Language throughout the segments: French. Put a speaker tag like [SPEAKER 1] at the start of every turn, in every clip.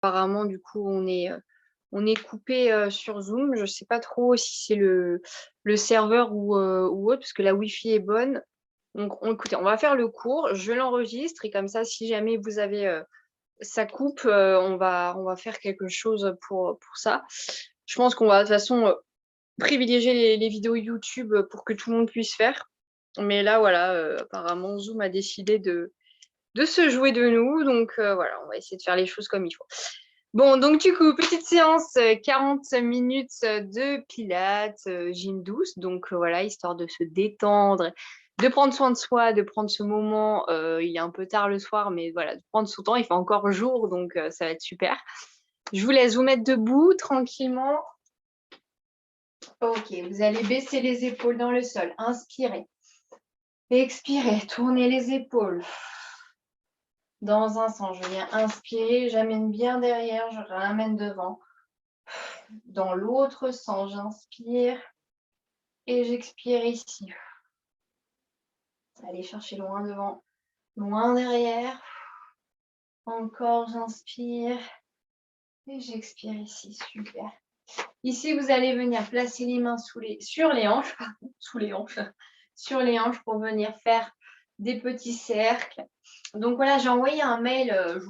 [SPEAKER 1] apparemment, du coup, on est coupé sur Zoom. Je sais pas trop si c'est le serveur ou autre, parce que la Wi-Fi est bonne. Donc, écoutez, on va faire le cours. Je l'enregistre et comme ça, si jamais vous avez ça coupe, on va faire quelque chose pour ça. Je pense qu'on va de toute façon privilégier les vidéos YouTube pour que tout le monde puisse faire. Mais là, voilà, apparemment, Zoom a décidé de se jouer de nous. Donc, voilà, on va essayer de faire les choses comme il faut. Bon, donc du coup, petite séance, 40 minutes de pilates, gym douce. Donc voilà, histoire de se détendre, de prendre soin de soi, de prendre ce moment. Il est un peu tard le soir, mais voilà, de prendre son temps. Il fait encore jour, donc ça va être super. Je vous laisse vous mettre debout tranquillement. Ok, vous allez baisser les épaules dans le sol. Inspirez. Expirez, tournez les épaules. Dans un sens, je viens inspirer, j'amène bien derrière, je ramène devant. Dans l'autre sens, j'inspire et j'expire ici. Allez chercher loin devant, loin derrière. Encore, j'inspire et j'expire ici. Super. Ici, vous allez venir placer les mains sur les hanches, sous les hanches, sur les hanches pour venir faire des petits cercles. Donc voilà, j'ai envoyé un mail,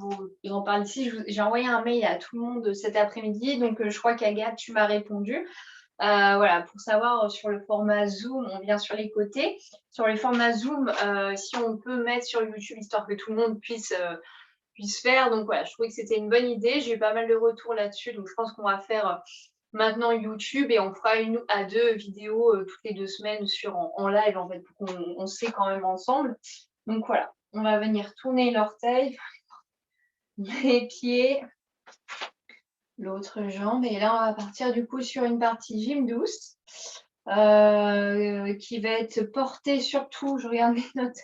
[SPEAKER 1] j'en parle ici, j'ai envoyé un mail à tout le monde cet après-midi. Donc je crois qu'Agathe, tu m'as répondu. Voilà, pour savoir sur le format Zoom, on vient sur les côtés. Sur le format Zoom, si on peut mettre sur YouTube, histoire que tout le monde puisse faire. Donc voilà, je trouvais que c'était une bonne idée. J'ai eu pas mal de retours là-dessus. Donc je pense qu'on va faire maintenant YouTube et on fera une à deux vidéos toutes les 2 semaines en live, en fait, pour qu'on sait quand même ensemble. Donc voilà, on va venir tourner l'orteil, les pieds, l'autre jambe. Et là, on va partir du coup sur une partie gym douce qui va être portée surtout, je regarde mes notes,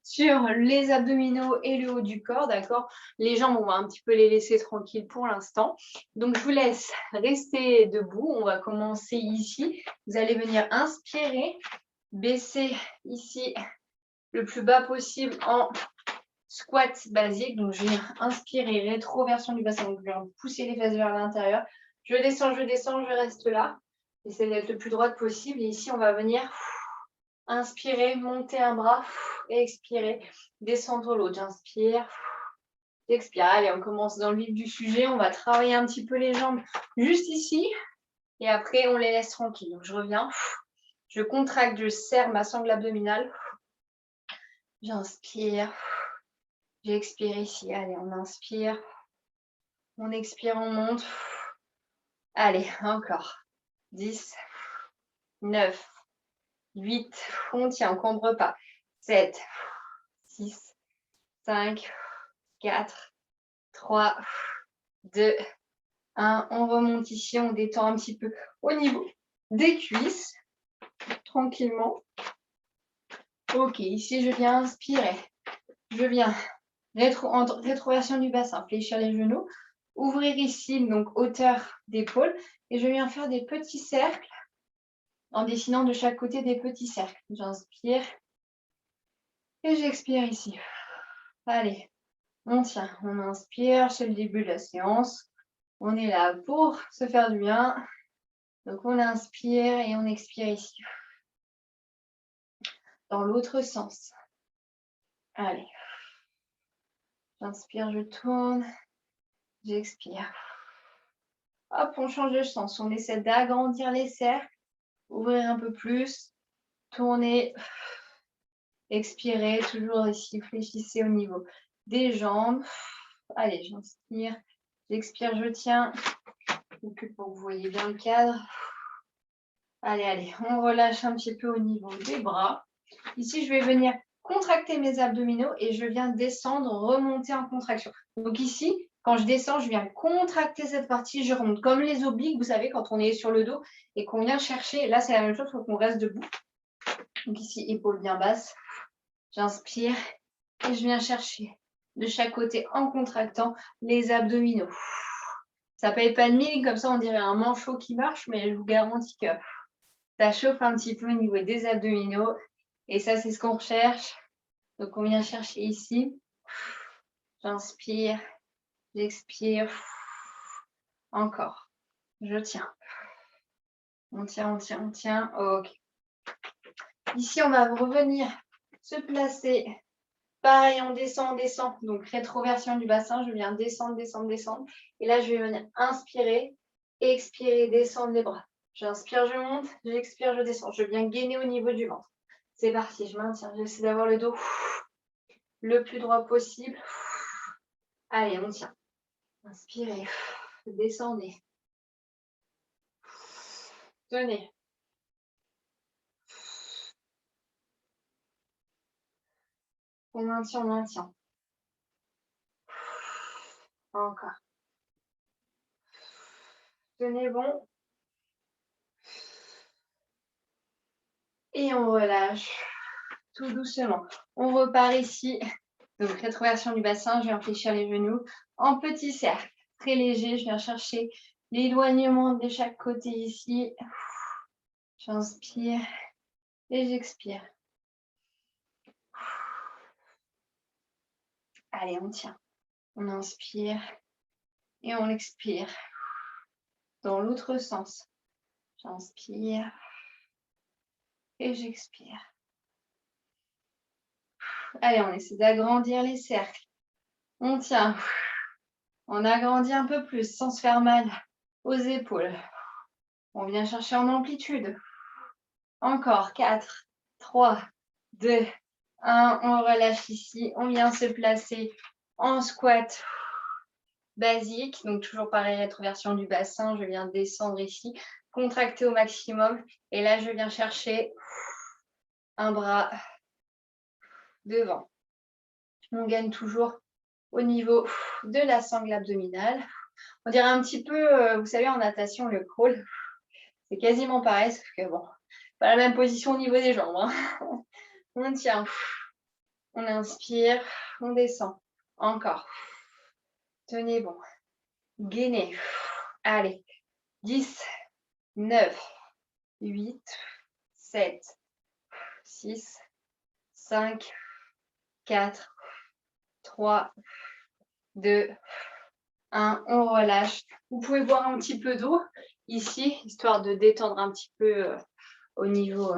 [SPEAKER 1] sur les abdominaux et le haut du corps, d'accord? Les jambes, on va un petit peu les laisser tranquilles pour l'instant. Donc, je vous laisse rester debout. On va commencer ici. Vous allez venir inspirer, baisser ici le plus bas possible en squat basique. Donc, je viens inspirer, rétroversion du bassin. Donc, je viens pousser les fesses vers l'intérieur. Je descends, je reste là. J'essaie d'être le plus droite possible. Et ici, on va venir inspirer, monter un bras et expirer, descendre l'autre. J'inspire, j'expire. Allez, on commence dans le vif du sujet. On va travailler un petit peu les jambes juste ici. Et après, on les laisse tranquilles. Donc, je reviens. Je contracte, je serre ma sangle abdominale. J'inspire. J'expire ici. Allez, on inspire. On expire, on monte. Allez, encore. 10, 9, 8. On tient, on cambre pas. 7, 6, 5, 4, 3, 2, 1. On remonte ici, on détend un petit peu au niveau des cuisses, tranquillement. Ok, ici je viens inspirer. Je viens rétroversion du bassin, fléchir les genoux, ouvrir ici, donc hauteur d'épaule. Et je viens faire des petits cercles en dessinant de chaque côté des petits cercles. J'inspire et j'expire ici. Allez, on tient, on inspire, c'est le début de la séance. On est là pour se faire du bien. Donc, on inspire et on expire ici. Dans l'autre sens. Allez. J'inspire, je tourne. J'expire. Hop, on change de sens. On essaie d'agrandir les cercles. Ouvrir un peu plus. Tourner. Expirer. Toujours ici. Fléchissez au niveau des jambes. Allez, j'inspire. J'expire, je tiens. Pour que vous voyez bien le cadre. Allez, allez. On relâche un petit peu au niveau des bras. Ici, je vais venir contracter mes abdominaux et je viens descendre, remonter en contraction. Donc ici, quand je descends, je viens contracter cette partie, je remonte. Comme les obliques, vous savez, quand on est sur le dos et qu'on vient chercher, là, c'est la même chose, il faut qu'on reste debout. Donc ici, épaules bien basses. J'inspire et je viens chercher de chaque côté en contractant les abdominaux. Ça peut être pas de mille, comme ça, on dirait un manchot qui marche, mais je vous garantis que ça chauffe un petit peu au niveau des abdominaux. Et ça, c'est ce qu'on recherche. Donc, on vient chercher ici. J'inspire, j'expire. Encore. Je tiens. On tient, on tient, on tient. Ok. Ici, on va revenir se placer. Pareil, on descend, on descend. Donc, rétroversion du bassin. Je viens descendre, descendre, descendre. Et là, je vais venir inspirer, expirer, descendre les bras. J'inspire, je monte. J'expire, je descends. Je viens gainer au niveau du ventre. C'est parti, je maintiens. J'essaie d'avoir le dos le plus droit possible. Allez, on tient. Inspirez. Descendez. Tenez. On maintient, on maintient. Encore. Tenez bon. Et on relâche tout doucement. On repart ici. Donc, rétroversion du bassin. Je viens fléchir les genoux en petit cercle. Très léger. Je viens chercher l'éloignement de chaque côté ici. J'inspire et j'expire. Allez, on tient. On inspire et on expire. Dans l'autre sens. J'inspire et j'expire. Allez, on essaie d'agrandir les cercles. On tient. On agrandit un peu plus sans se faire mal aux épaules. On vient chercher en amplitude. Encore. 4, 3, 2, 1. On relâche ici. On vient se placer en squat basique. Donc, toujours pareil, rétroversion du bassin. Je viens descendre ici. Contracter au maximum. Et là, je viens chercher un bras devant. On gagne toujours au niveau de la sangle abdominale. On dirait un petit peu, vous savez, en natation, le crawl. C'est quasiment pareil, sauf que bon, pas la même position au niveau des jambes. Hein. On tient. On inspire. On descend. Encore. Tenez bon. Gainez. Allez. 10, 9, 8, 7, 6, 5, 4, 3, 2, 1. On relâche. Vous pouvez boire un petit peu d'eau ici, histoire de détendre un petit peu au niveau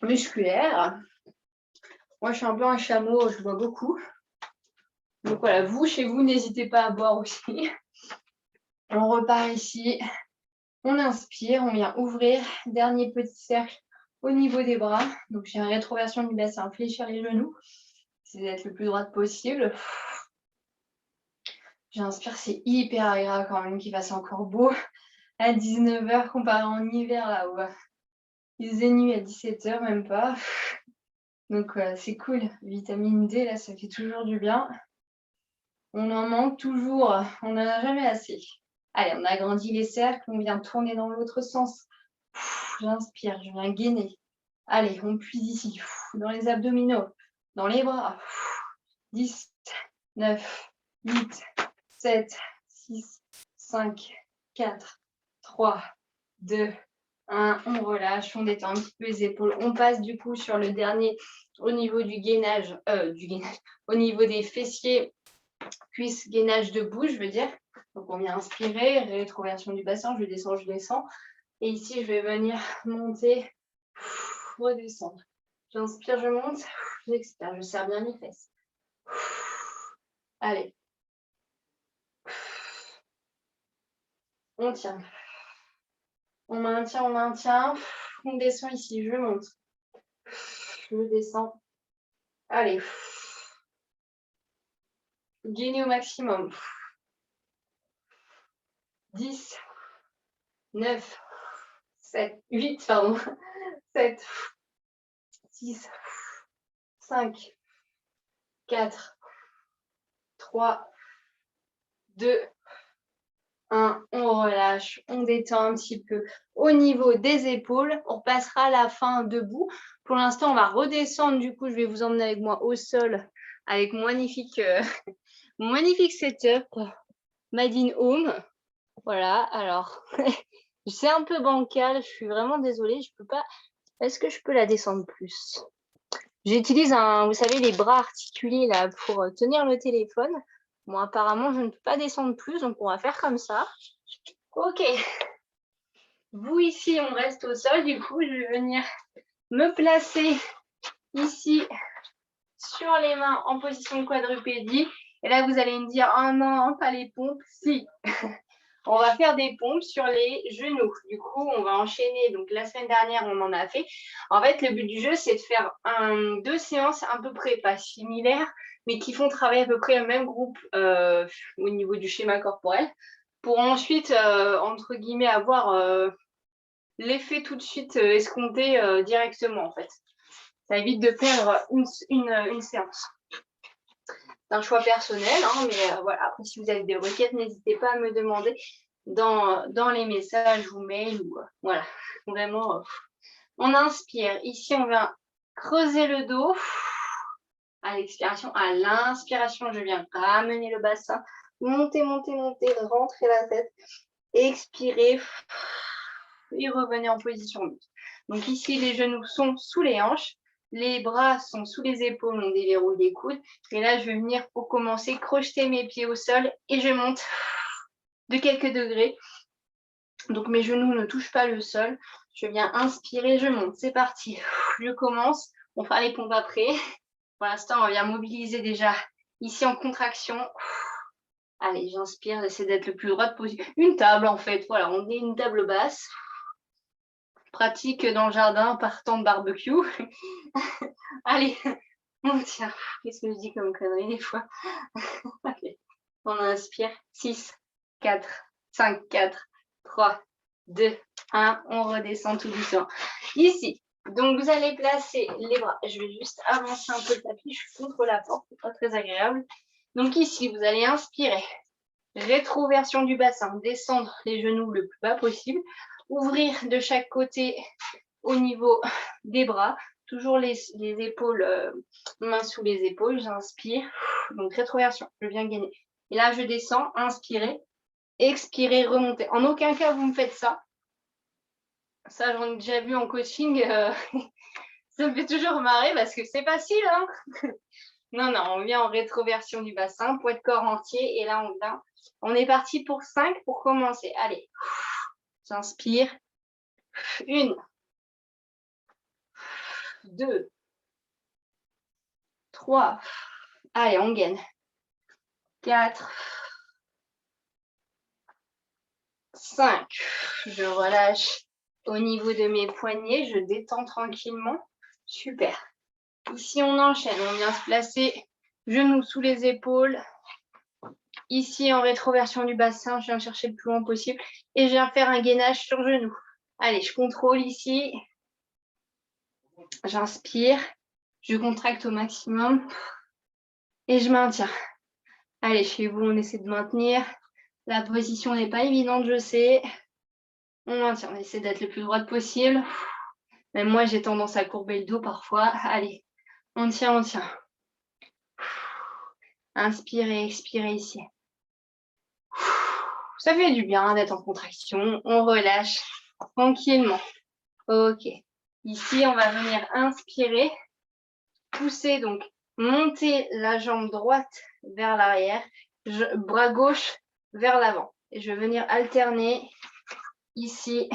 [SPEAKER 1] musculaire. Moi, je suis un peu un chameau, je bois beaucoup. Donc voilà, vous, chez vous, n'hésitez pas à boire aussi. On repart ici. On inspire, on vient ouvrir. Dernier petit cercle au niveau des bras. Donc, j'ai une rétroversion du bassin, fléchir les genoux. Essayez d'être le plus droite possible. J'inspire, c'est hyper agréable quand même qu'il fasse encore beau à 19 h comparé en hiver là où il faisait nuit à 17 h, même pas. Donc, c'est cool. Vitamine D, là, ça fait toujours du bien. On en manque toujours. On n'en a jamais assez. Allez, on agrandit les cercles. On vient tourner dans l'autre sens. J'inspire, je viens gainer. Allez, on puise ici. Dans les abdominaux, dans les bras. 10, 9, 8, 7, 6, 5, 4, 3, 2, 1. On relâche, on détend un petit peu les épaules. On passe du coup sur le dernier au niveau du gainage, au niveau des fessiers, cuisses, gainage debout, je veux dire. Donc, on vient inspirer, rétroversion du bassin, je descends, je descends. Et ici, je vais venir monter, redescendre. J'inspire, je monte, j'expire, je serre bien les fesses. Allez. On tient. On maintient, on maintient. On descend ici, je monte. Je descends. Allez. Gainer au maximum. 10, 9, 7, 8, pardon. 7, 6, 5, 4, 3, 2, 1. On relâche, on détend un petit peu au niveau des épaules. On passera à la fin debout. Pour l'instant, on va redescendre. Du coup, je vais vous emmener avec moi au sol avec mon magnifique setup Made in Home. Voilà, alors, c'est un peu bancal. Je suis vraiment désolée. Je peux pas. Est-ce que je peux la descendre plus? J'utilise vous savez, les bras articulés là pour tenir le téléphone. Bon, apparemment, je ne peux pas descendre plus, donc on va faire comme ça. Ok. Vous, ici, on reste au sol. Du coup, je vais venir me placer ici sur les mains en position de quadrupédie. Et là, vous allez me dire, oh non, pas les pompes. Si. On va faire des pompes sur les genoux. Du coup, on va enchaîner. Donc, la semaine dernière, on en a fait. En fait, le but du jeu, c'est de faire 2 séances à peu près, pas similaires, mais qui font travailler à peu près le même groupe au niveau du schéma corporel, pour ensuite, entre guillemets, avoir l'effet tout de suite escompté directement, en fait. Ça évite de perdre une séance. C'est un choix personnel, hein, mais voilà. Après, si vous avez des requêtes, n'hésitez pas à me demander dans les messages ou mails. Ou, voilà, vraiment, on inspire. Ici, on va creuser le dos. À l'expiration, à l'inspiration, je viens ramener le bassin. Monter, monter, monter, rentrer la tête. Expirer. Et revenez en position neutre. Donc ici, les genoux sont sous les hanches. Les bras sont sous les épaules, on déverrouille les coudes. Et là, je vais venir pour commencer crocheter mes pieds au sol et je monte de quelques degrés. Donc mes genoux ne touchent pas le sol. Je viens inspirer, je monte. C'est parti. Je commence. On fera les pompes après. Pour l'instant, on vient mobiliser déjà ici en contraction. Allez, j'inspire, j'essaie d'être le plus droite possible. Une table en fait. Voilà, on est une table basse. Pratique dans le jardin par temps de barbecue. Allez, on tient. Qu'est-ce que je dis comme connerie des fois? Okay. On inspire. 6, 4, 5, 4, 3, 2, 1. On redescend tout doucement. Ici, donc vous allez placer les bras. Je vais juste avancer un peu le tapis. Je suis contre la porte, c'est pas très agréable. Donc ici, vous allez inspirer. Rétroversion du bassin. Descendre les genoux le plus bas possible. Ouvrir de chaque côté au niveau des bras. Toujours les épaules, mains sous les épaules. J'inspire. Donc rétroversion. Je viens gainer. Et là, je descends. Inspirez. Expirez, remontez. En aucun cas, vous me faites ça. Ça, j'en ai déjà vu en coaching. Ça me fait toujours marrer parce que c'est facile. Hein. Non, non, on vient en rétroversion du bassin, poids de corps entier. Et là, on vient. On est parti pour 5 pour commencer. Allez. J'inspire. 1, 2, 3. Allez, on gaine. 4, 5. Je relâche au niveau de mes poignets. Je détends tranquillement. Super. Ici, on enchaîne. On vient se placer genoux sous les épaules. Ici, en rétroversion du bassin, je viens chercher le plus loin possible. Et je viens faire un gainage sur genou. Allez, je contrôle ici. J'inspire. Je contracte au maximum. Et je maintiens. Allez, chez vous, on essaie de maintenir. La position n'est pas évidente, je sais. On maintient. On essaie d'être le plus droite possible. Même moi, j'ai tendance à courber le dos parfois. Allez, on tient, on tient. Inspirez, expirez ici. Ça fait du bien d'être en contraction. On relâche tranquillement. Ok. Ici, on va venir inspirer. Pousser, donc monter la jambe droite vers l'arrière. Bras gauche vers l'avant. Et je vais venir alterner ici.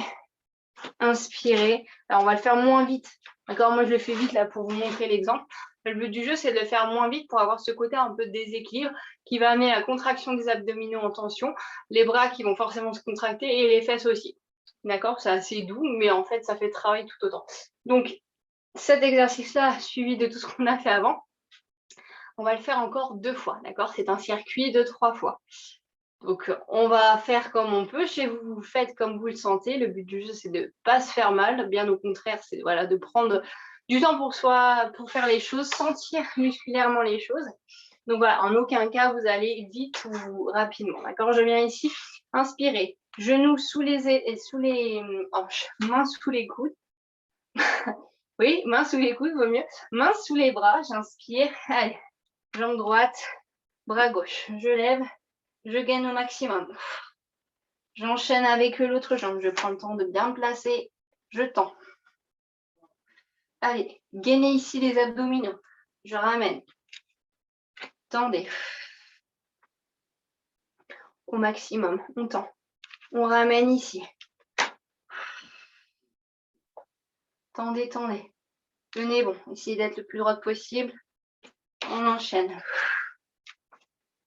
[SPEAKER 1] Inspirer. Alors, on va le faire moins vite. D'accord? Moi, je le fais vite là pour vous montrer l'exemple. Le but du jeu, c'est de le faire moins vite pour avoir ce côté un peu de déséquilibre qui va amener la contraction des abdominaux en tension, les bras qui vont forcément se contracter et les fesses aussi. D'accord? C'est assez doux, mais en fait, ça fait travail tout autant. Donc, cet exercice-là, suivi de tout ce qu'on a fait avant, on va le faire encore 2 fois. D'accord? C'est un circuit de 3 fois. Donc, on va faire comme on peut. Chez vous, vous faites comme vous le sentez. Le but du jeu, c'est de ne pas se faire mal. Bien au contraire, c'est voilà, de prendre du temps pour soi, pour faire les choses, sentir musculairement les choses. Donc voilà, en aucun cas, vous allez vite ou rapidement. D'accord? Je viens ici, inspirer. Genoux sous les hanches, mains sous les coudes. Oui, mains sous les coudes, vaut mieux. Mains sous les bras, j'inspire. Allez, jambe droite, bras gauche. Je lève. Je gagne au maximum. J'enchaîne avec l'autre jambe. Je prends le temps de bien me placer. Je tends. Allez, gainez ici les abdominaux. Je ramène. Tendez. au maximum. On tend. On ramène ici. Tendez, tendez. Tenez bon. Essayez d'être le plus droite possible. On enchaîne.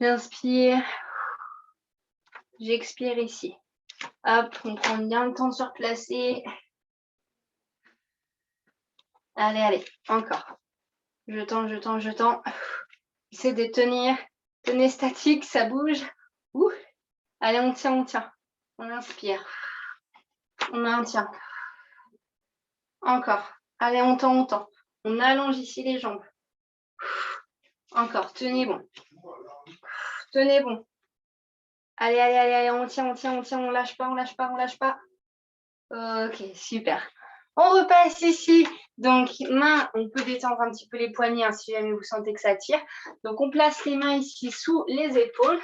[SPEAKER 1] J'inspire. J'expire ici. Hop, on prend bien le temps de se replacer. Allez, allez, encore. Je tends, je tends, je tends. Essayez de tenir. Tenez statique, ça bouge. Ouh. Allez, on tient, on tient. On inspire. On maintient. Encore. Allez, on tend, on tend. On allonge ici les jambes. Encore, tenez bon. Tenez bon. Allez, allez, allez, allez, on tient, on tient, on tient, on lâche pas, on lâche pas, on lâche pas. Ok, super. On repasse ici. Donc, main, on peut détendre un petit peu les poignets hein, si jamais vous sentez que ça tire. Donc, on place les mains ici sous les épaules.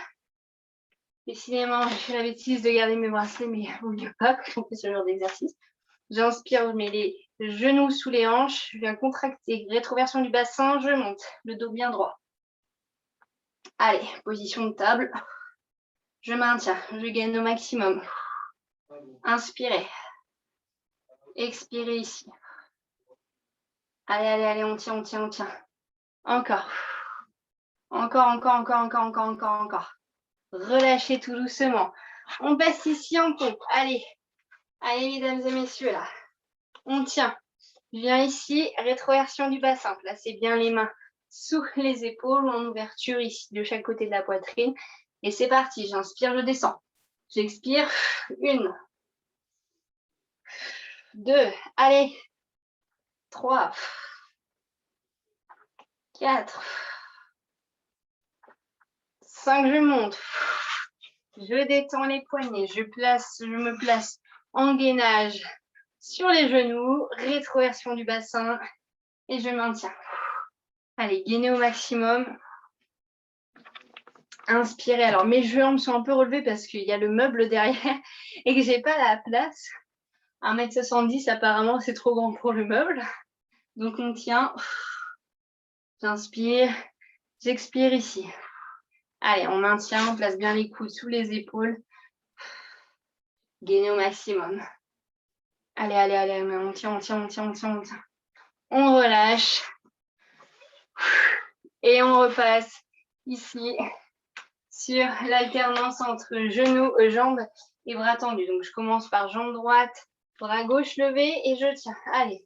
[SPEAKER 1] Décidément, j'ai fait la bêtise de garder mes bracelets, mais il vaut mieux pas quand on fait ce genre d'exercice. J'inspire, je mets les genoux sous les hanches. Je viens contracter. Rétroversion du bassin, je monte. Le dos bien droit. Allez, position de table. Je maintiens. Je gagne au maximum. Inspirez. Expirez ici. Allez, allez, allez, on tient, on tient, on tient. Encore. Encore, encore, encore, encore, encore, encore, encore. Relâchez tout doucement. On passe ici en pompe. Allez. Allez, mesdames et messieurs, là. On tient. Je viens ici, rétroversion du bassin. Placez bien les mains sous les épaules, en ouverture ici, de chaque côté de la poitrine. Et c'est parti. J'inspire, je descends. J'expire. 1, 2, allez. 3, 4, 5, je monte. Je détends les poignets. Je me place en gainage sur les genoux. Rétroversion du bassin. Et je maintiens. Allez, gainez au maximum. Inspirez. Alors, mes jambes sont un peu relevées parce qu'il y a le meuble derrière et que j'ai pas la place. 1m70, apparemment, c'est trop grand pour le meuble. Donc, on tient. J'inspire. J'expire ici. Allez, on maintient. On place bien les coudes sous les épaules. Gainez au maximum. Allez, allez, allez. On tient, on tient, on tient, on tient, on tient. On relâche. Et on repasse ici sur l'alternance entre genoux, jambes et bras tendus. Donc, je commence par jambe droite, bras gauche levé et je tiens. Allez.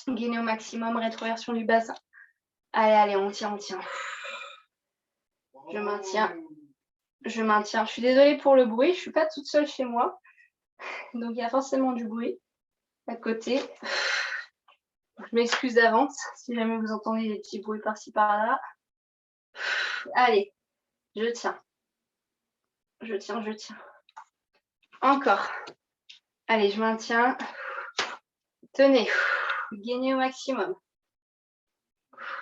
[SPEAKER 1] Gainez au maximum, rétroversion du bassin. Allez, allez, on tient, on tient. Je maintiens. Je maintiens. Je suis désolée pour le bruit. Je ne suis pas toute seule chez moi. Donc, il y a forcément du bruit à côté. Je m'excuse d'avance si jamais vous entendez des petits bruits par-ci, par-là. Allez, je tiens. Je tiens, je tiens. Encore. Allez, je maintiens. Tenez. Gagnez au maximum.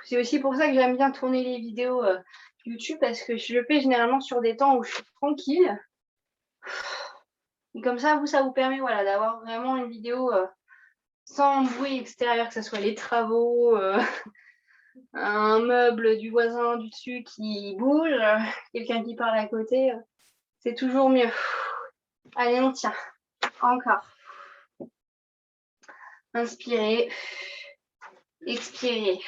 [SPEAKER 1] C'est aussi pour ça que j'aime bien tourner les vidéos YouTube parce que je le fais généralement sur des temps où je suis tranquille. Et comme ça, ça vous permet voilà, d'avoir vraiment une vidéo sans bruit extérieur, que ce soit les travaux, un meuble du voisin du dessus qui bouge, quelqu'un qui parle à côté. C'est toujours mieux. Allez, on tient. Encore. Inspirez. Expirez.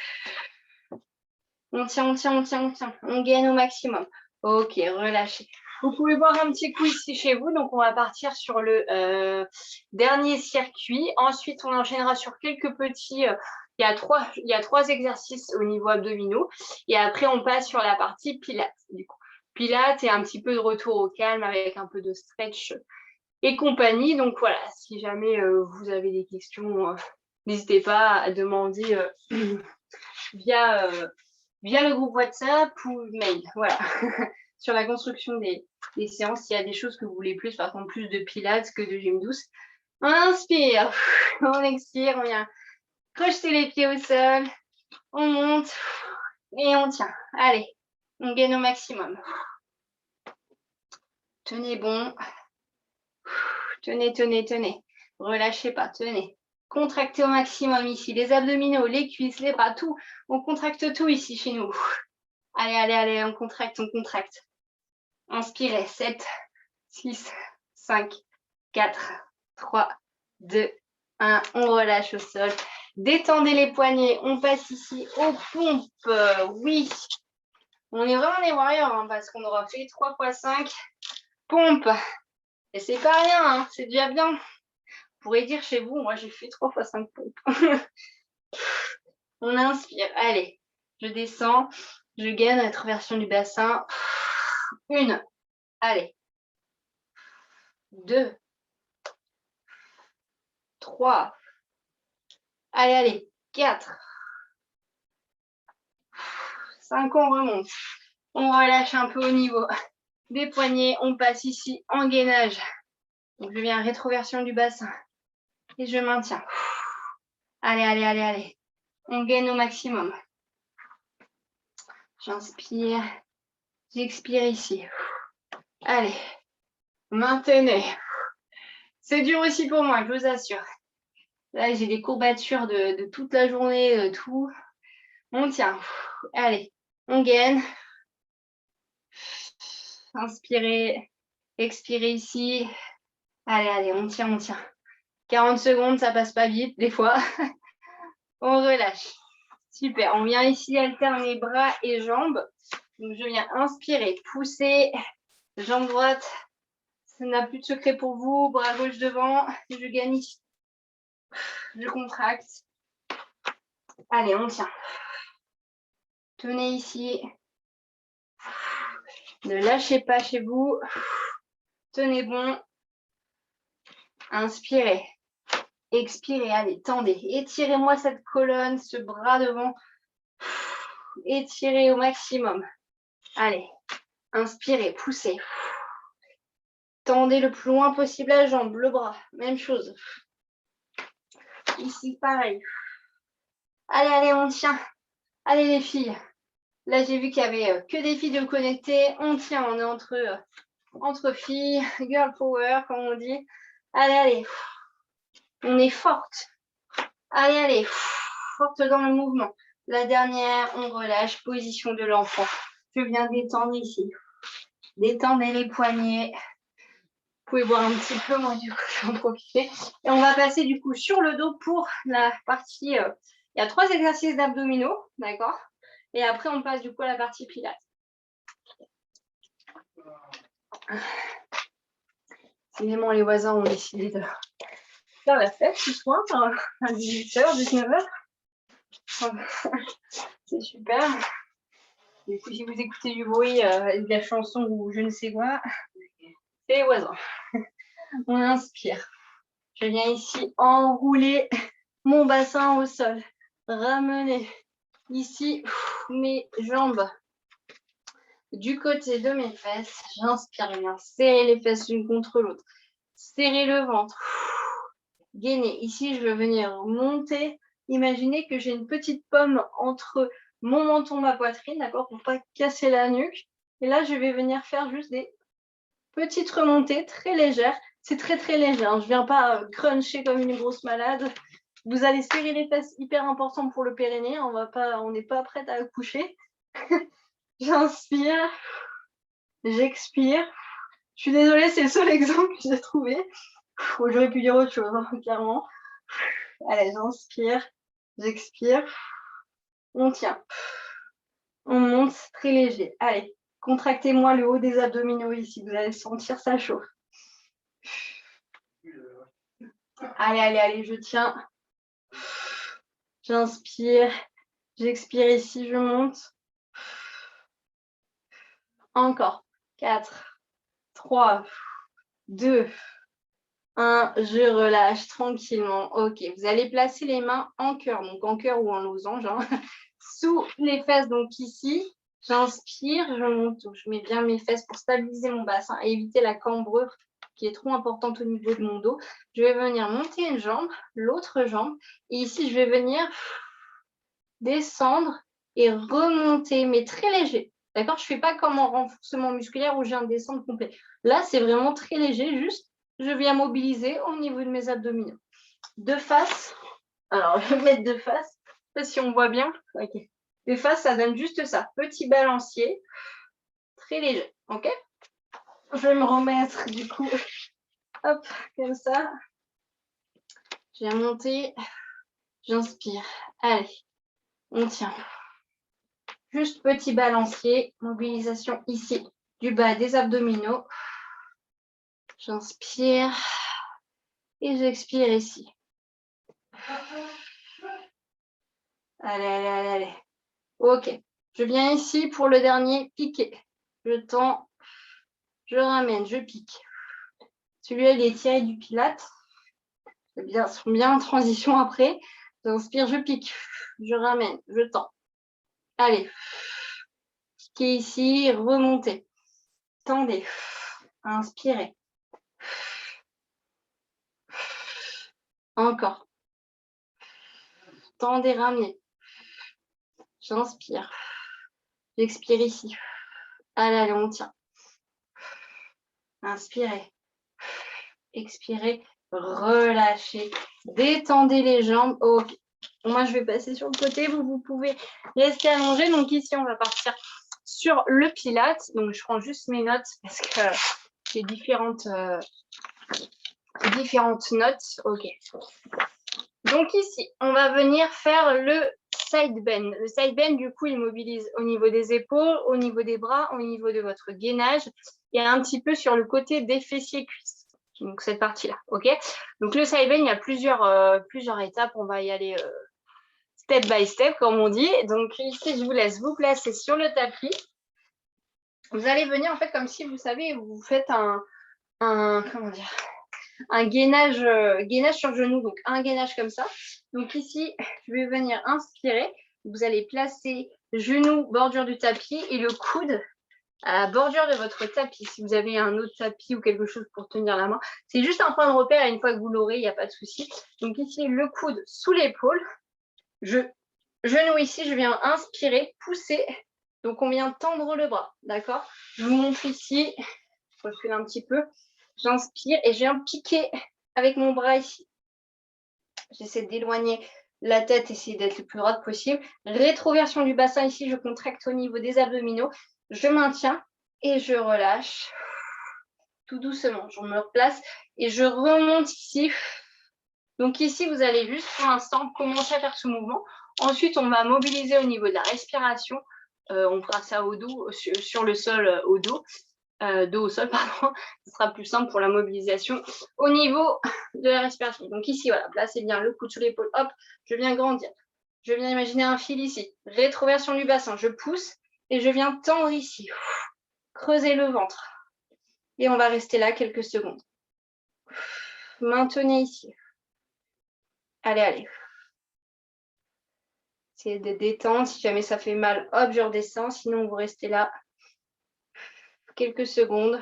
[SPEAKER 1] On tient, on tient, on tient, on tient. On gagne au maximum. Ok, relâchez. Vous pouvez boire un petit coup ici chez vous. Donc, on va partir sur le dernier circuit. Ensuite, on enchaînera sur quelques petits... il y a trois exercices au niveau abdominaux. Et après, on passe sur la partie pilates. Du coup, pilates et un petit peu de retour au calme avec un peu de stretch et compagnie. Donc, voilà, si jamais vous avez des questions, n'hésitez pas à demander via le groupe WhatsApp ou mail. Voilà. Sur la construction des séances, il y a des choses que vous voulez plus, par contre plus de pilates que de gym douce. On inspire, on expire, on vient crocheter les pieds au sol, on monte et on tient. Allez, on gagne au maximum. Tenez bon. Tenez, tenez, tenez. Relâchez pas, tenez. Contractez au maximum ici. Les abdominaux, les cuisses, les bras, tout. On contracte tout ici chez nous. Allez, allez, allez, on contracte, on contracte. Inspirez. 7, 6, 5, 4, 3, 2, 1. On relâche au sol. Détendez les poignets. On passe ici aux pompes. Oui. On est vraiment les warriors hein, parce qu'on aura fait 3 x 5 pompes. Et c'est pas rien, hein, c'est déjà bien. Vous pourrez dire chez vous, moi j'ai fait 3 x 5 pompes. On inspire. Allez, je descends. Je gagne rétroversion du bassin. 1. Allez. 2. 3. Allez, allez. 4. 5, on remonte. On relâche un peu au niveau des poignets. On passe ici en gainage. Donc, je viens rétroversion du bassin. Et je maintiens. Allez, allez, allez, allez. On gaine au maximum. J'inspire. J'expire ici. Allez. Maintenez. C'est dur aussi pour moi, je vous assure. Là, j'ai des courbatures de toute la journée, tout. On tient. Allez, on gaine. Inspirez. Expirez ici. Allez, allez, on tient, on tient. 40 secondes, ça passe pas vite, des fois. On relâche. Super. On vient ici alterner bras et jambes. Donc, je viens inspirer, pousser. Jambe droite. Ça n'a plus de secret pour vous. Bras gauche devant. Je gagne ici. Je contracte. Allez, on tient. Tenez ici. Ne lâchez pas chez vous. Tenez bon. Inspirez. Expirez. Allez, tendez. Étirez-moi cette colonne, ce bras devant. Étirez au maximum. Allez. Inspirez. Poussez. Tendez le plus loin possible la jambe, le bras. Même chose. Ici, pareil. Allez, allez, on tient. Allez, les filles. Là, j'ai vu qu'il y avait que des filles de connectées. On tient. On est entre filles. Girl power, comme on dit. Allez, allez. On est forte. Allez, allez. Forte dans le mouvement. La dernière, on relâche. Position de l'enfant. Je viens détendre ici. Détendez les poignets. Vous pouvez voir un petit peu, moi, du coup, je vais en profiter. Et on va passer, du coup, sur le dos pour la partie... il y a 3 exercices d'abdominaux, d'accord? Et après, on passe, du coup, à la partie pilates. Évidemment, les voisins ont décidé de faire la fête ce soir à 18h, 19h. C'est super. Du coup, si vous écoutez du bruit, de la chanson ou je ne sais quoi, c'est les voisins. On inspire. Je viens ici enrouler mon bassin au sol. Ramener ici mes jambes du côté de mes fesses. J'inspire bien. Serrez les fesses l'une contre l'autre. Serrez le ventre. Gainez. Ici, je vais venir monter. Imaginez que j'ai une petite pomme entre mon menton et ma poitrine, d'accord, pour ne pas casser la nuque. Et là, je vais venir faire juste des petites remontées très légères. C'est très, très léger. Hein. Je ne viens pas cruncher comme une grosse malade. Vous allez serrer les fesses, hyper important pour le périnée. On n'est pas prête à accoucher. J'inspire. J'expire. Je suis désolée, c'est le seul exemple que j'ai trouvé. J'aurais pu dire autre chose, hein, clairement. Allez, j'inspire. J'expire. On tient. On monte très léger. Allez, contractez-moi le haut des abdominaux ici. Vous allez sentir ça chauffe. Allez, allez, allez, je tiens. J'inspire. J'expire ici, je monte. Encore. 4, 3, 2, 1. Je relâche tranquillement. Ok, vous allez placer les mains en cœur, donc en cœur ou en losange, hein, sous les fesses, donc ici. J'inspire, je monte, donc je mets bien mes fesses pour stabiliser mon bassin et éviter la cambrure qui est trop importante au niveau de mon dos. Je vais venir monter une jambe, l'autre jambe, et ici, je vais venir descendre et remonter, mais très léger. D'accord? Je ne fais pas comme en renforcement musculaire où j'ai un descendre complet. Là, c'est vraiment très léger, juste, je viens mobiliser au niveau de mes abdominaux. De face, alors je vais mettre de face, je ne sais pas si on voit bien. Ok. De face, ça donne juste ça. Petit balancier, très léger. Ok? Je vais me remettre du coup, hop, comme ça. Je viens monter, j'inspire. Allez, on tient. Juste petit balancier, mobilisation ici du bas des abdominaux. J'inspire et j'expire ici. Allez, allez, allez, allez. Ok, je viens ici pour le dernier piqué. Je tends, je ramène, je pique. Celui-là, il est tiré du Pilates. Ils sont bien en transition après. J'inspire, je pique, je ramène, je tends. Allez, piquez ici, remontez. Tendez, inspirez. Encore. Tendez, ramenez. J'inspire. J'expire ici. Allez, allez, on tient. Inspirez. Expirez. Relâchez. Détendez les jambes. Ok. Moi, je vais passer sur le côté. Vous pouvez rester allongé. Donc ici, on va partir sur le Pilates. Donc, je prends juste mes notes parce que j'ai différentes notes. Ok. Donc ici, on va venir faire le side bend. Le side bend, du coup, il mobilise au niveau des épaules, au niveau des bras, au niveau de votre gainage et un petit peu sur le côté des fessiers cuisses. Donc cette partie-là, ok. Donc le side bend, il y a plusieurs étapes. On va y aller step by step, comme on dit. Donc ici, je vous laisse vous placer sur le tapis. Vous allez venir en fait comme si, vous savez, vous faites comment dire, un gainage sur genou, donc un gainage comme ça. Donc ici, je vais venir inspirer. Vous allez placer genou, bordure du tapis et le coude à la bordure de votre tapis. Si vous avez un autre tapis ou quelque chose pour tenir la main, c'est juste un point de repère et une fois que vous l'aurez, il n'y a pas de souci. Donc ici, le coude sous l'épaule. Genou ici, je viens inspirer, pousser. Donc on vient tendre le bras, d'accord? Je vous montre ici, je recule un petit peu. J'inspire et je viens piquer avec mon bras ici. J'essaie d'éloigner la tête, essayer d'être le plus droite possible. Rétroversion du bassin ici, je contracte au niveau des abdominaux. Je maintiens et je relâche tout doucement. Je me replace et je remonte ici. Donc ici, vous allez juste pour l'instant commencer à faire ce mouvement. Ensuite, on va mobiliser au niveau de la respiration. On fera ça au dos, sur le sol au dos. Dos au sol, pardon, ce sera plus simple pour la mobilisation au niveau de la respiration. Donc ici, voilà, placez bien le coude sous l'épaule, hop, je viens grandir. Je viens imaginer un fil ici, rétroversion du bassin, je pousse et je viens tendre ici, creuser le ventre. Et on va rester là quelques secondes. Maintenez ici. Allez, allez. Essayez de détendre, si jamais ça fait mal, hop, je redescends, sinon vous restez là quelques secondes.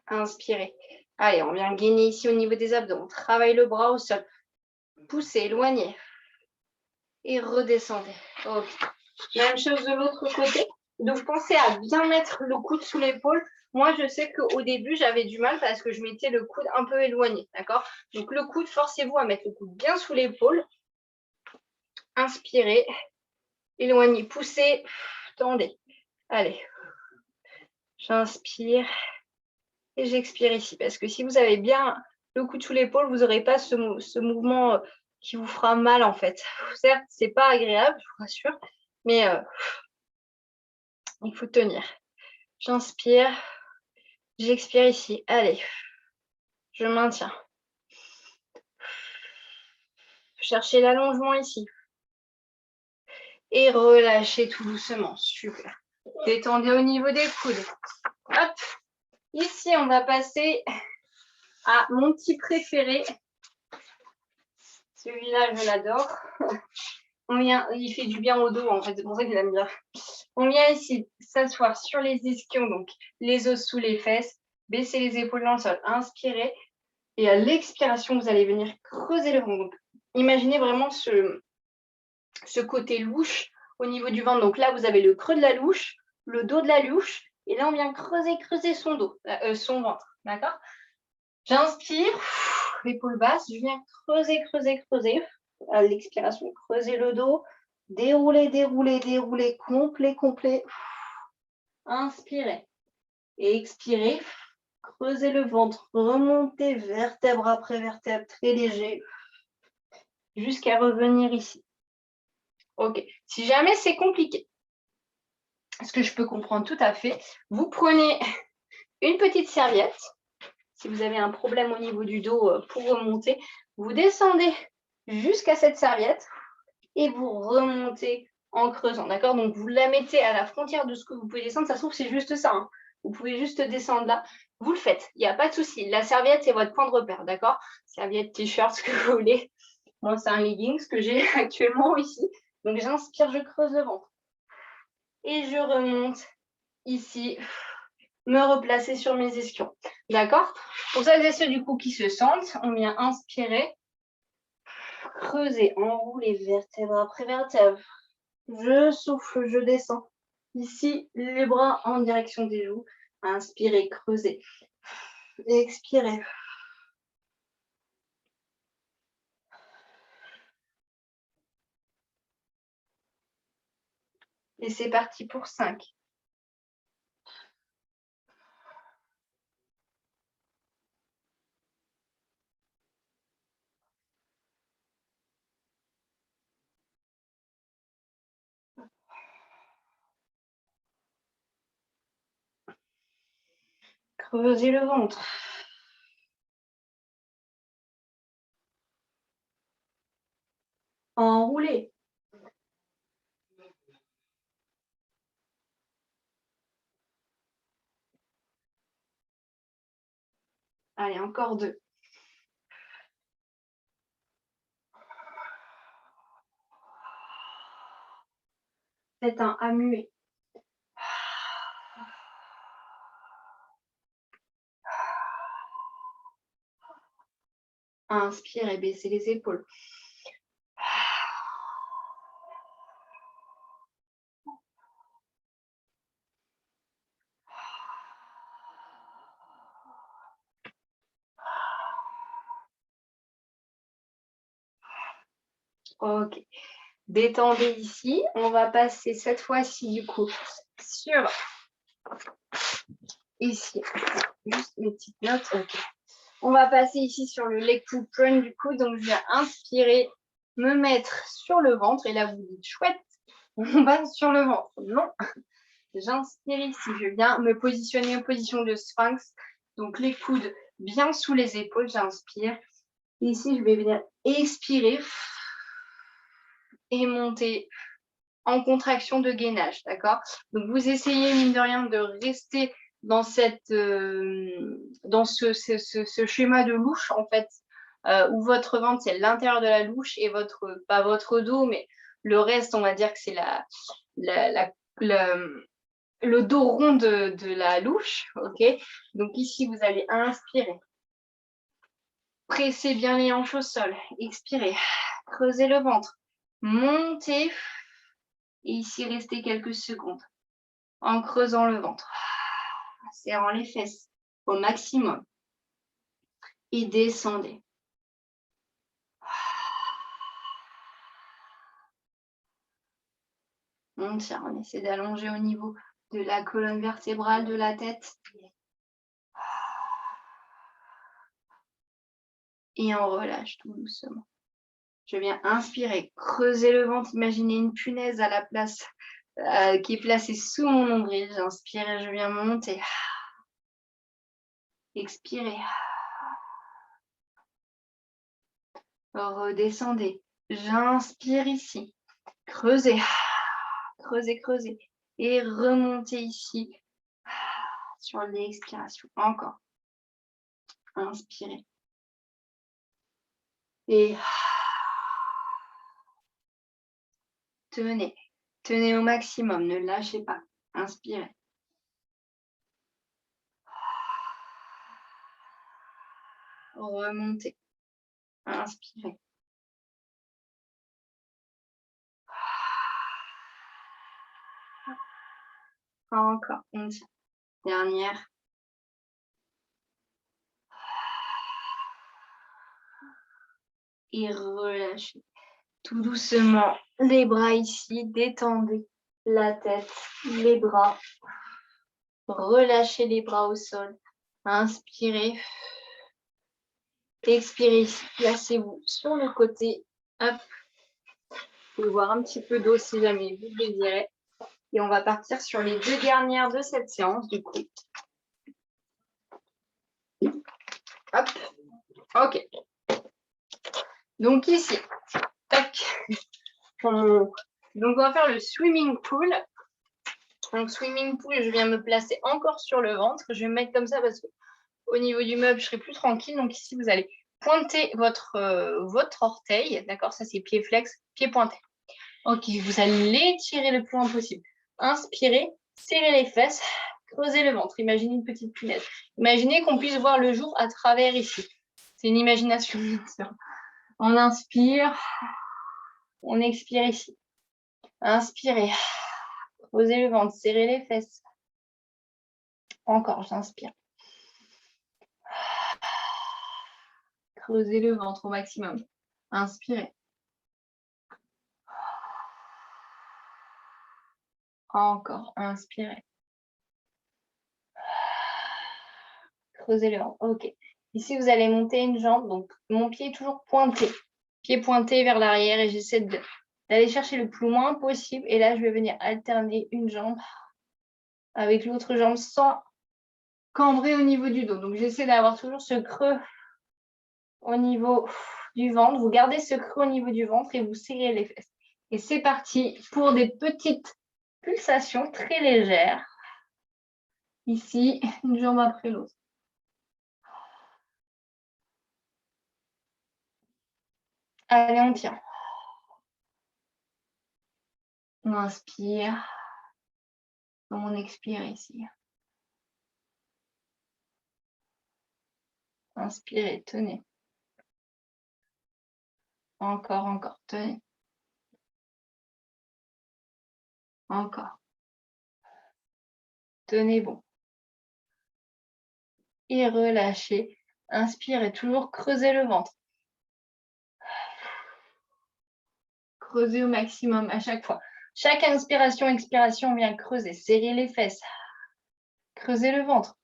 [SPEAKER 1] Inspirez. Allez, on vient gainer ici au niveau des abdos. On travaille le bras au sol. Poussez, éloignez. Et redescendez. Okay. Même chose de l'autre côté. Donc, pensez à bien mettre le coude sous l'épaule. Moi, je sais qu'au début, j'avais du mal parce que je mettais le coude un peu éloigné. D'accord? Donc, le coude, forcez-vous à mettre le coude bien sous l'épaule. Inspirez. Éloignez. Poussez. Tendez. Allez. J'inspire. Et j'expire ici. Parce que si vous avez bien le coude sous l'épaule, vous n'aurez pas ce mouvement qui vous fera mal en fait. Certes, c'est pas agréable, je vous rassure, mais il faut tenir. J'inspire, j'expire ici. Allez, je maintiens. Cherchez l'allongement ici. Et relâchez tout doucement. Super. Détendez au niveau des coudes. Hop. Ici, on va passer à mon petit préféré. Celui-là, je l'adore. Il fait du bien au dos, en fait, c'est pour ça que j'aime bien. On vient ici s'asseoir sur les ischions, donc les os sous les fesses, baisser les épaules dans le sol, inspirez. Et à l'expiration, vous allez venir creuser le ventre. Donc, imaginez vraiment ce côté louche au niveau du ventre. Donc là, vous avez le creux de la louche, le dos de la louche. Et là, on vient creuser son dos, son ventre. D'accord? J'inspire, l'épaule basse. Je viens creuser. À l'expiration, creusez le dos. Déroulez, complet. Inspirez. Et expirez. Creusez le ventre. Remontez vertèbre après vertèbre, très léger, jusqu'à revenir ici. Ok. Si jamais c'est compliqué, ce que je peux comprendre tout à fait, vous prenez une petite serviette. Si vous avez un problème au niveau du dos pour remonter, vous descendez jusqu'à cette serviette et vous remontez en creusant, d'accord? Donc, vous la mettez à la frontière de ce que vous pouvez descendre. Ça se trouve, c'est juste ça. Hein. Vous pouvez juste descendre là. Vous le faites. Il n'y a pas de souci. La serviette, c'est votre point de repère, d'accord? Serviette, t-shirt, ce que vous voulez. Moi, c'est un leggings que j'ai actuellement ici. Donc, j'inspire, je creuse le ventre. Et je remonte ici, me replacer sur mes ischions. D'accord? Pour celles et ceux du coup qui se sentent, on vient inspirer, creuser, enrouler vertèbre après vertèbre. Je souffle, je descends. Ici, les bras en direction des joues. Inspirez, creusez. Expirez. Et c'est parti pour 5. Creusez le ventre. Enroulez. Allez, encore 2. Faites un A muet. Inspirez, baissez les épaules. Ok. Détendez ici. On va passer cette fois-ci du coup sur ici. Juste mes petites notes. Ok. On va passer ici sur le leg pull prune du coup. Donc je vais inspirer, me mettre sur le ventre. Et là vous dites chouette, on va sur le ventre. Non. J'inspire ici. Je viens me positionner en position de sphinx. Donc les coudes bien sous les épaules. J'inspire. Ici je vais venir expirer et monter en contraction de gainage, d'accord? Donc, vous essayez, mine de rien, de rester dans, dans ce schéma de louche, en fait, où votre ventre, c'est l'intérieur de la louche et pas votre dos, mais le reste, on va dire que c'est le dos rond de la louche, ok? Donc, ici, vous allez inspirer. Pressez bien les hanches au sol. Expirez. Creusez le ventre. Montez. Et ici, restez quelques secondes en creusant le ventre, serrant les fesses au maximum et descendez. On tient, on essaie d'allonger au niveau de la colonne vertébrale de la tête. Et on relâche tout doucement. Je viens inspirer, creuser le ventre, imaginez une punaise à la place qui est placée sous mon nombril. J'inspire et je viens monter. Expirez. Redescendez. J'inspire ici. Creusez. Creusez, creusez. Et remontez ici sur l'expiration. Encore. Inspirez. Et tenez. Tenez au maximum. Ne lâchez pas. Inspirez. Remontez. Inspirez. Encore. On tient. Dernière. Et relâchez. Tout doucement. Les bras ici. Détendez la tête. Les bras. Relâchez les bras au sol. Inspirez. Expirez ici. Placez-vous sur le côté. Hop. Vous pouvez boire un petit peu d'eau si jamais vous le désirez. Et on va partir sur les 2 dernières de cette séance, du coup. Hop. OK. Donc ici. Tac. Donc on va faire le swimming pool. Donc swimming pool, je viens me placer encore sur le ventre. Je vais me mettre comme ça parce qu'au niveau du meuble, je serai plus tranquille. Donc ici, vous allez pointer votre orteil. D'accord, ça c'est pied flex, pied pointé. OK, vous allez l'étirer le plus loin possible. Inspirez, serrez les fesses, creusez le ventre. Imaginez une petite punaise. Imaginez qu'on puisse voir le jour à travers ici. C'est une imagination, bien sûr. On inspire, on expire ici. Inspirez, creusez le ventre, serrez les fesses. Encore, j'inspire. Creusez le ventre au maximum. Inspirez. Encore, inspirez. Creusez le ventre. OK. Ici, vous allez monter une jambe. Donc, mon pied est toujours pointé. Pied pointé vers l'arrière et j'essaie d'aller chercher le plus loin possible. Et là, je vais venir alterner une jambe avec l'autre jambe sans cambrer au niveau du dos. Donc, j'essaie d'avoir toujours ce creux au niveau du ventre. Vous gardez ce creux au niveau du ventre et vous serrez les fesses. Et c'est parti pour des petites pulsations très légères. Ici, une jambe après l'autre. Allez, on tient. On inspire. On expire ici. Inspirez, tenez. Encore, encore, tenez. Encore. Tenez bon. Et relâchez. Inspirez, toujours creuser le ventre. Creusez au maximum à chaque fois. Chaque inspiration, expiration, on vient creuser. Serrez les fesses. Creusez le ventre.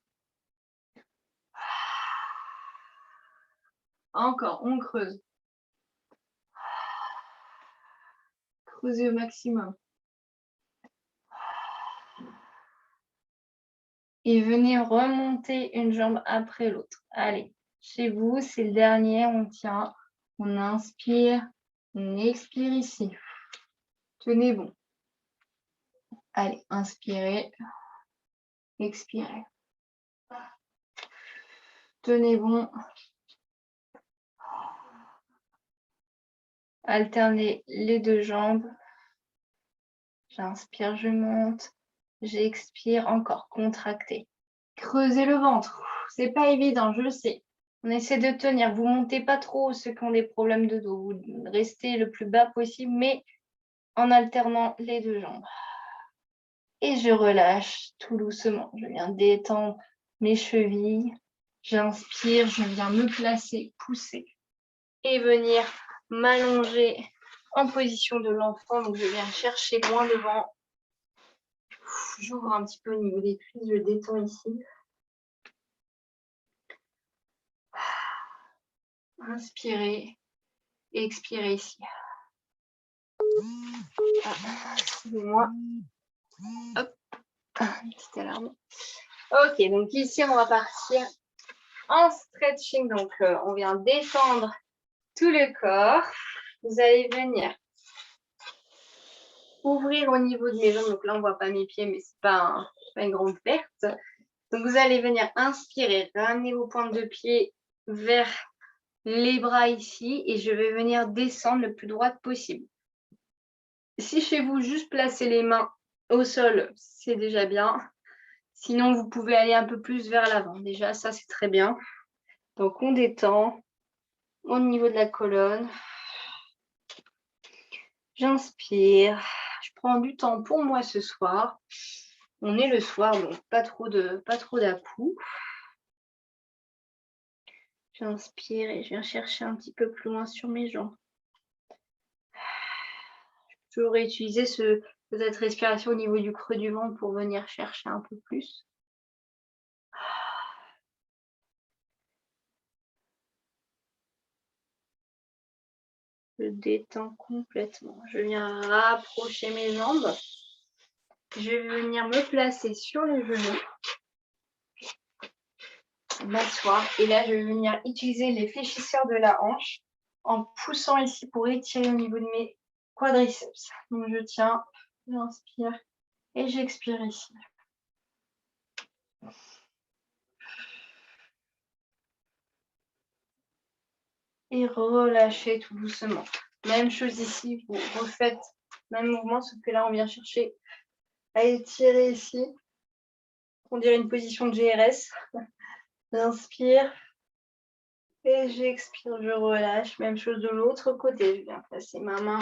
[SPEAKER 1] Encore, on creuse. Creusez au maximum. Et venez remonter une jambe après l'autre. Allez, chez vous, c'est le dernier. On tient. On inspire. On expire ici. Tenez bon. Allez, inspirez. Expirez. Tenez bon. Alternez les deux jambes. J'inspire, je monte. J'expire, encore contractez. Creusez le ventre. C'est pas évident, je le sais. On essaie de tenir. Vous montez pas trop ceux qui ont des problèmes de dos. Vous restez le plus bas possible, mais en alternant les deux jambes. Et je relâche tout doucement. Je viens détendre mes chevilles. J'inspire, je viens me placer, pousser et venir m'allonger en position de l'enfant. Donc, je viens chercher loin devant. J'ouvre un petit peu au niveau des cuisses, je détends ici. Inspirez, expirez ici. Excusez-moi. Hop, petite alarme. Ok, donc ici, on va partir en stretching. Donc, on vient détendre tout le corps. Vous allez venir ouvrir au niveau de mes jambes. Donc là, on ne voit pas mes pieds, mais ce n'est pas une grande perte. Donc, vous allez venir inspirer, ramener vos pointes de pied vers les bras ici. Et je vais venir descendre le plus droite possible. Si chez vous, juste placer les mains au sol, c'est déjà bien. Sinon, vous pouvez aller un peu plus vers l'avant. Déjà, ça, c'est très bien. Donc, on détend au niveau de la colonne. J'inspire. Je prends du temps pour moi ce soir. On est le soir, donc pas trop d'à-coups. J'inspire et je viens chercher un petit peu plus loin sur mes jambes. Je peux réutiliser cette respiration au niveau du creux du ventre pour venir chercher un peu plus. Je détends complètement. Je viens rapprocher mes jambes. Je vais venir me placer sur les genoux. M'asseoir. Et là, je vais venir utiliser les fléchisseurs de la hanche en poussant ici pour étirer au niveau de mes quadriceps. Donc, je tiens, j'inspire et j'expire ici. Et relâchez tout doucement. Même chose ici, vous refaites même mouvement, sauf que là, on vient chercher à étirer ici. On dirait une position de GRS. J'inspire et j'expire, je relâche. Même chose de l'autre côté. Je viens placer ma main,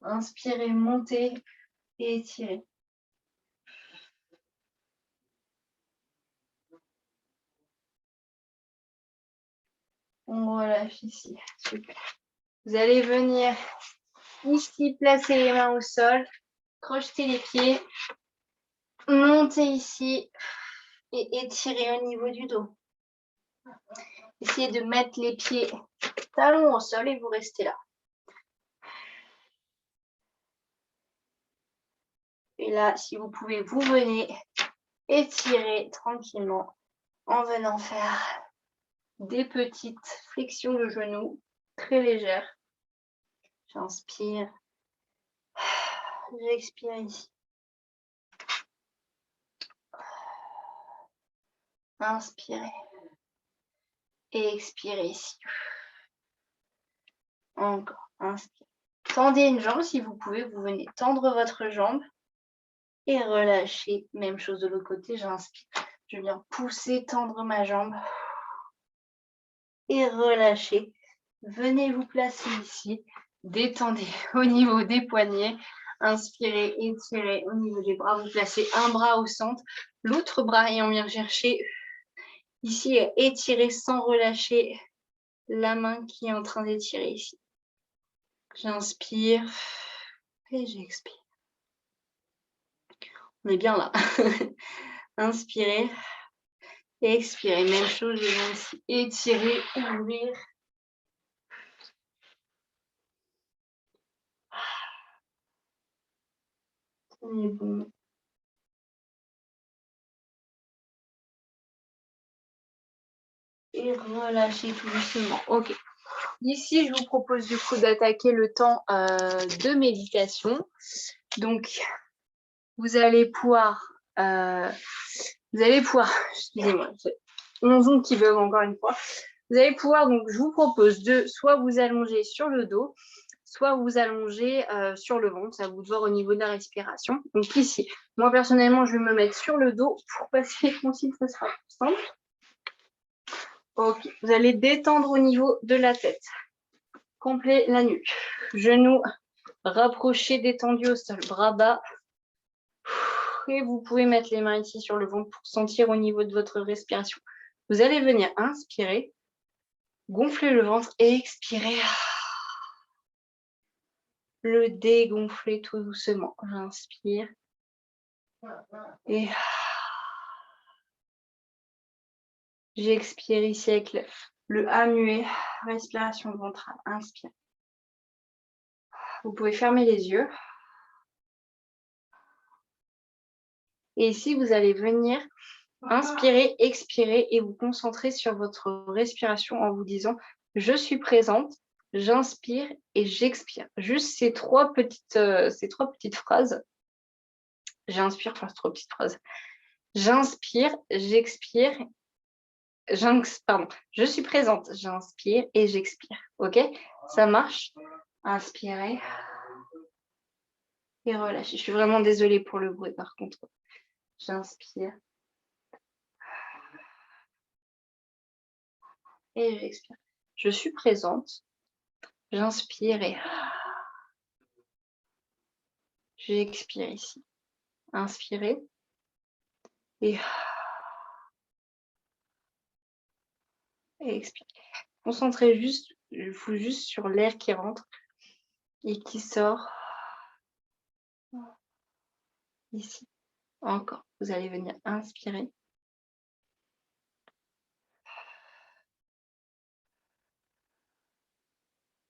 [SPEAKER 1] inspirer, monter et étirer. On relâche ici. Super. Vous allez venir ici, placer les mains au sol, crocheter les pieds, monter ici et étirer au niveau du dos. Essayez de mettre les pieds talons au sol et vous restez là. Et là, si vous pouvez, vous venez étirer tranquillement en venant faire des petites flexions de genoux très légères. J'inspire, j'expire ici. Inspirez et expirez ici. Encore, inspirez. Tendez une jambe si vous pouvez, vous venez tendre votre jambe et relâchez. Même chose de l'autre côté, j'inspire. Je viens pousser, tendre ma jambe et relâcher. Venez vous placer ici. Détendez au niveau des poignets. Inspirez, étirez au niveau des bras. Vous placez un bras au centre, l'autre bras et on vient chercher ici étirer sans relâcher la main qui est en train d'étirer ici. J'inspire et j'expire. On est bien là. Inspirez et expirez. Même chose, je viens ici étirer, ouvrir. Tenez bon. Et relâchez tout doucement. Ok. Ici, je vous propose du coup d'attaquer le temps de méditation. Donc, vous allez pouvoir, excusez-moi, c'est mon ongle qui bug encore une fois. Vous allez pouvoir, donc, je vous propose de soit vous allonger sur le dos, soit vous allonger sur le ventre, ça vous de voir au niveau de la respiration. Donc ici, moi personnellement, je vais me mettre sur le dos pour passer mon cycle, ce sera plus simple. Ok, vous allez détendre au niveau de la tête. Complet la nuque. Genoux rapprochés, détendus au sol. Bras bas. Et vous pouvez mettre les mains ici sur le ventre pour sentir au niveau de votre respiration. Vous allez venir inspirer, gonfler le ventre et expirer. Le dégonfler tout doucement. J'inspire. Et j'expire ici avec le A muet. Respiration ventrale. Inspire. Vous pouvez fermer les yeux. Et ici, vous allez venir inspirer, expirer et vous concentrer sur votre respiration en vous disant « Je suis présente, j'inspire et j'expire ». Juste ces trois petites phrases. J'inspire, enfin, trois petites phrases. J'inspire, j'expire, pardon, je suis présente, j'inspire et j'expire. Ok? Ça marche? Inspirez et relâchez. Je suis vraiment désolée pour le bruit par contre. J'inspire. Et j'expire. Je suis présente. J'inspire et j'expire ici. Inspirez et expirez. Concentrez vous juste sur l'air qui rentre et qui sort ici. Encore. Vous allez venir inspirer.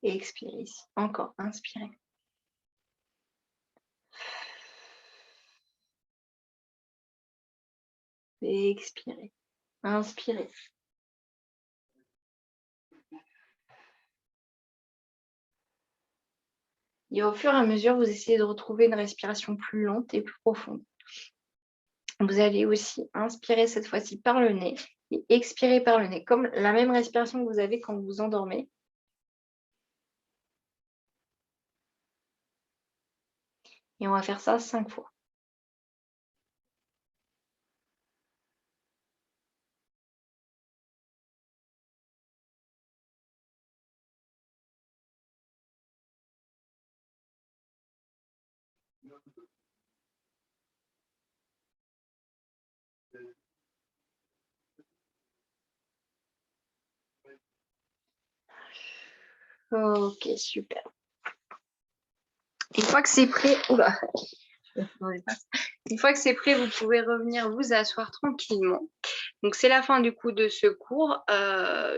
[SPEAKER 1] Et expirez ici. Encore, inspirez. Et expirez. Inspirez. Et au fur et à mesure, vous essayez de retrouver une respiration plus lente et plus profonde. Vous allez aussi inspirer cette fois-ci par le nez et expirer par le nez, comme la même respiration que vous avez quand vous vous endormez. Et on va faire ça 5 fois. Ok, super. Une fois que c'est prêt, oula, une fois que c'est prêt, vous pouvez revenir vous asseoir tranquillement. Donc c'est la fin du coup de ce cours.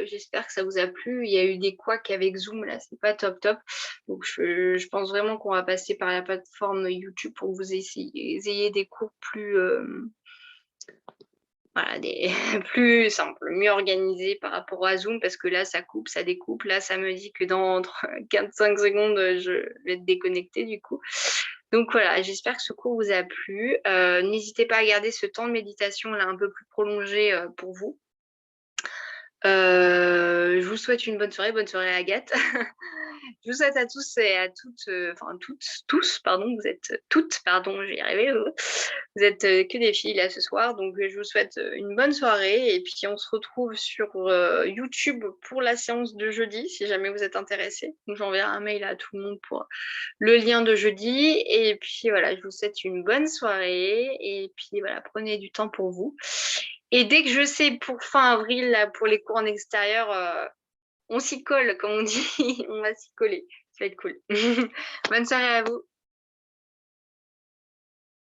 [SPEAKER 1] J'espère que ça vous a plu. Il y a eu des couacs avec Zoom là, c'est pas top top. Donc je pense vraiment qu'on va passer par la plateforme YouTube pour que vous ayez des cours plus voilà, plus simples, mieux organisés par rapport à Zoom, parce que là ça coupe, ça découpe. Là ça me dit que dans 4-5 secondes je vais être déconnectée du coup. Donc voilà, j'espère que ce cours vous a plu. N'hésitez pas à garder ce temps de méditation là un peu plus prolongé pour vous. Je vous souhaite une bonne soirée Agathe. Je vous souhaite à tous et à toutes, enfin tous, pardon, vous êtes toutes, pardon, je vais y arriver. Vous êtes que des filles là ce soir, donc je vous souhaite une bonne soirée et puis on se retrouve sur YouTube pour la séance de jeudi si jamais vous êtes intéressés. Donc j'enverrai un mail à tout le monde pour le lien de jeudi et puis voilà, je vous souhaite une bonne soirée et puis voilà, prenez du temps pour vous. Et dès que je sais pour fin avril, là, pour les cours en extérieur, on s'y colle, comme on dit. On va s'y coller. Ça va être cool. Bonne soirée à vous.